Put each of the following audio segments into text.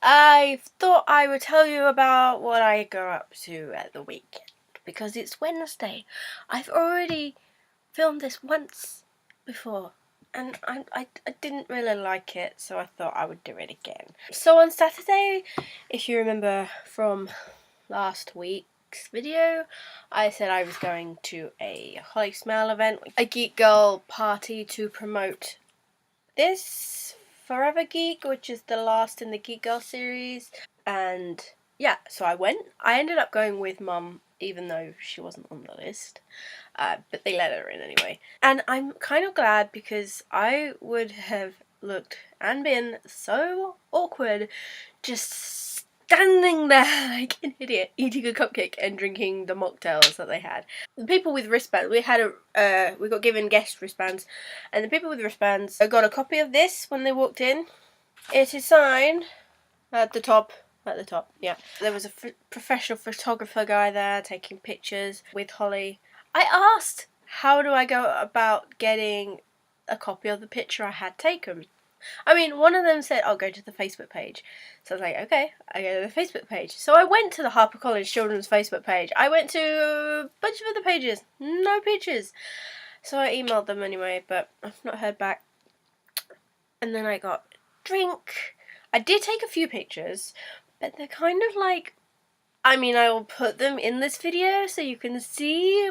I thought I would tell you about what I go up to at the weekend because it's Wednesday. I've already filmed this once before and I didn't really like it, so I thought I would do it again. So on Saturday, if you remember from last week's video, I said I was going to a Holly Smell event, a Geek Girl party to promote this Forever Geek, which is the last in the Geek Girl series. And yeah, so I went. I ended up going with Mum, even though she wasn't on the list. But they let her in anyway. And I'm kind of glad because I would have looked and been so awkward just standing there like an idiot, eating a cupcake and drinking the mocktails that they had. The people with wristbands, we got given guest wristbands, and the people with wristbands got a copy of this when they walked in. It is signed at the top. Yeah. There was a professional photographer guy there taking pictures with Holly. I asked, how do I go about getting a copy of the picture I had taken? I mean, one of them said, "I'll go to the Facebook page." So I was like, okay, I go to the Facebook page. So I went to the HarperCollins Children's Facebook page. I went to a bunch of other pages. No pictures. So I emailed them anyway, but I've not heard back. And then I got drink. I did take a few pictures, but they're kind of like... I mean, I will put them in this video so you can see...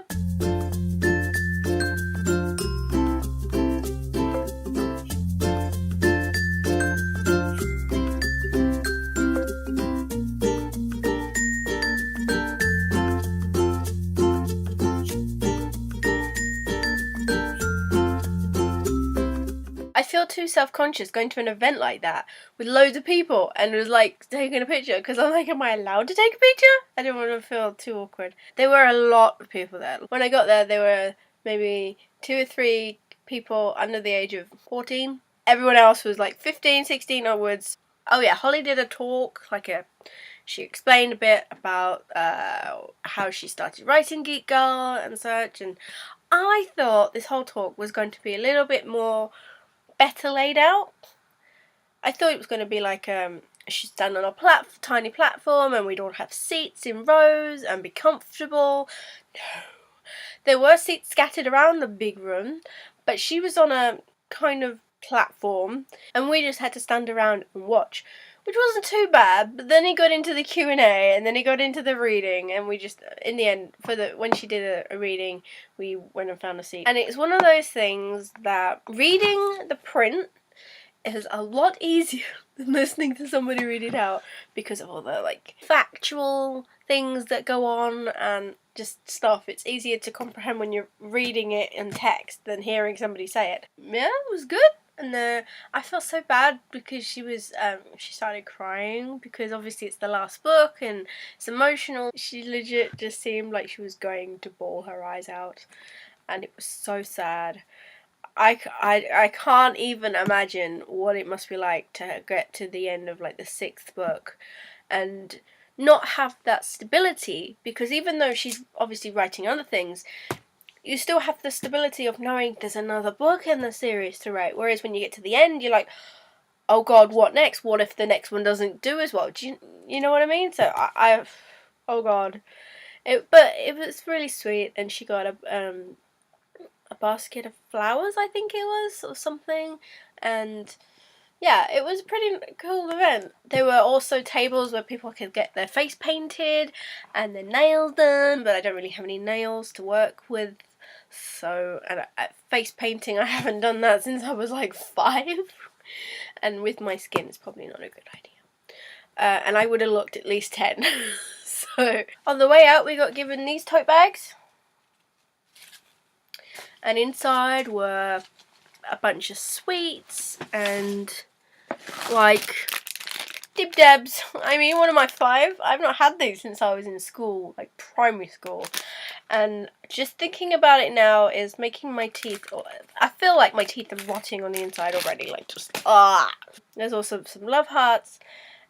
I feel too self-conscious going to an event like that with loads of people and was like taking a picture because I'm like, am I allowed to take a picture? I didn't want to feel too awkward. There were a lot of people there. When I got there were maybe 2 or 3 people under the age of 14. Everyone else was like 15, 16 onwards. Oh yeah, Holly did a talk, she explained a bit about how she started writing Geek Girl and such, and I thought this whole talk was going to be a little bit more better laid out. I thought it was going to be like she'd stand on a tiny platform and we'd all have seats in rows and be comfortable. No. There were seats scattered around the big room, but she was on a kind of platform and we just had to stand around and watch, which wasn't too bad. But then he got into the Q&A and then he got into the reading, and we just, in the end, when she did a reading, we went and found a seat. And it's one of those things that reading the print is a lot easier than listening to somebody read it out because of all the factual things that go on and just stuff. It's easier to comprehend when you're reading it in text than hearing somebody say it. Yeah, it was good. And I felt so bad because she started crying because obviously it's the last book and it's emotional. She legit just seemed like she was going to bawl her eyes out, and it was so sad. I can't even imagine what it must be like to get to the end of the 6th book and not have that stability, because even though she's obviously writing other things, you still have the stability of knowing there's another book in the series to write. Whereas when you get to the end, you're like, oh god, what next? What if the next one doesn't do as well? Do you know what I mean? So oh god. But it was really sweet, and she got a basket of flowers, I think it was, or something. And yeah, it was a pretty cool event. There were also tables where people could get their face painted and their nails done, but I don't really have any nails to work with. So, and face painting, I haven't done that since I was 5. And with my skin, it's probably not a good idea. And I would have looked at least 10. So, on the way out, we got given these tote bags. And inside were a bunch of sweets and Dib Dabs. I mean, one of my 5. I've not had these since I was in school, primary school. And just thinking about it now is making my teeth... I feel like my teeth are rotting on the inside already. There's also some love hearts.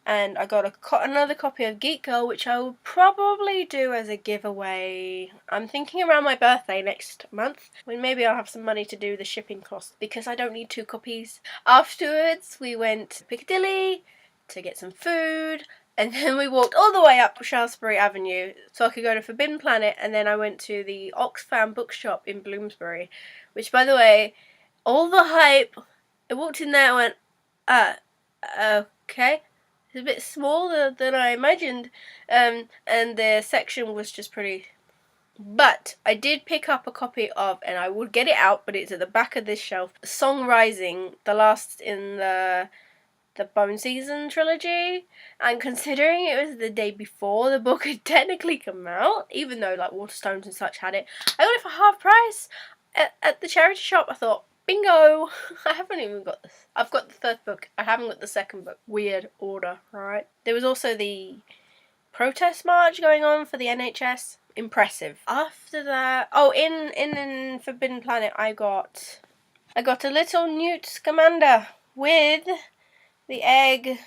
And I got another copy of Geek Girl, which I will probably do as a giveaway. I'm thinking around my birthday next month, when maybe I'll have some money to do the shipping cost, because I don't need 2 copies. Afterwards, we went to Piccadilly to get some food, and then we walked all the way up Shaftesbury Avenue so I could go to Forbidden Planet, and then I went to the Oxfam bookshop in Bloomsbury, which, by the way, all the hype, I walked in there and went, okay, it's a bit smaller than I imagined, and the section was just pretty. But I did pick up a copy of, and I would get it out, but it's at the back of this shelf, Song Rising, the last in the Bone Season trilogy, and considering it was the day before the book had technically come out, even though like Waterstones and such had it, I got it for half price at the charity shop. I thought, bingo! I haven't even got this. I've got the third book. I haven't got the second book. Weird order, right? There was also the protest march going on for the NHS. Impressive. After that, in Forbidden Planet, I got a little Newt Scamander with the egg.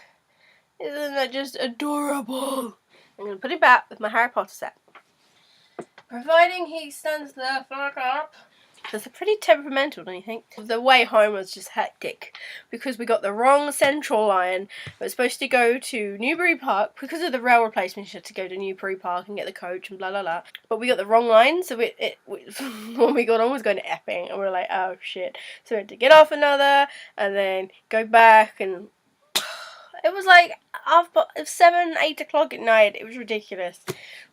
Isn't that just adorable? I'm gonna put it back with my Harry Potter set. Providing he stands the fuck up. They're pretty temperamental, don't you think? The way home was just hectic because we got the wrong central line. We were supposed to go to Newbury Park because of the rail replacement. You had to go to Newbury Park and get the coach and blah blah blah. But we got the wrong line, so when we got on, was going to Epping, and we were like, oh shit! So we had to get off another and then go back, and it was like 7, 8 o'clock at night. It was ridiculous.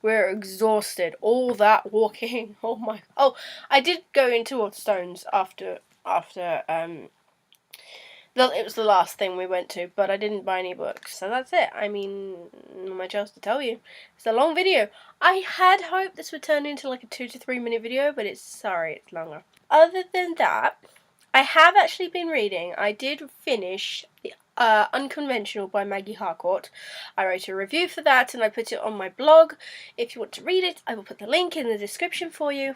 We were exhausted. All that walking. Oh, I did go into Waterstones after it was the last thing we went to, but I didn't buy any books. So that's it. I mean, not much else to tell you. It's a long video. I had hoped this would turn into like a 2 to 3 minute video, but it's longer. Other than that, I have actually been reading. I did finish the Unconventional by Maggie Harcourt. I wrote a review for that and I put it on my blog. If you want to read it, I will put the link in the description for you.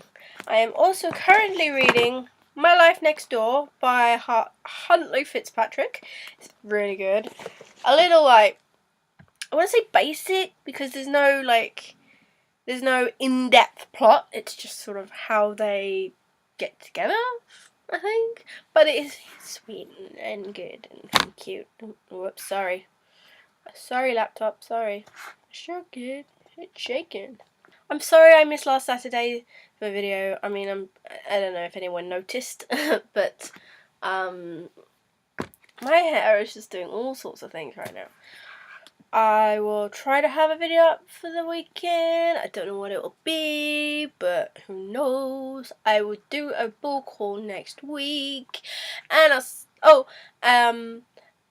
I am also currently reading My Life Next Door by Huntley Fitzpatrick. It's really good. A little like, I want to say basic because there's no in-depth plot. It's just sort of how they get together, I think, but it is sweet and good and cute. Whoops, sorry, laptop, sorry. Sure good. It's shaking. I'm sorry I missed last Saturday for video. I mean, I don't know if anyone noticed, but my hair is just doing all sorts of things right now. I will try to have a video up for the weekend. I don't know what it will be, but who knows. I will do a book haul next week. And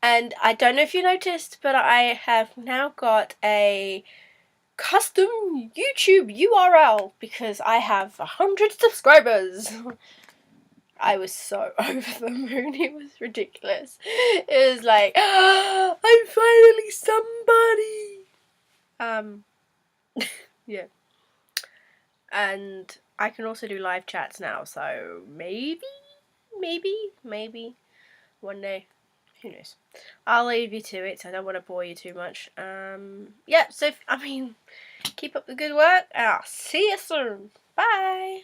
and I don't know if you noticed, but I have now got a custom YouTube URL because I have 100 subscribers. I was so over the moon, it was ridiculous. It was like, I'm finally somebody! Yeah. And I can also do live chats now, so maybe, one day, who knows. I'll leave you to it, so I don't want to bore you too much. Yeah, so, keep up the good work, and I'll see you soon. Bye!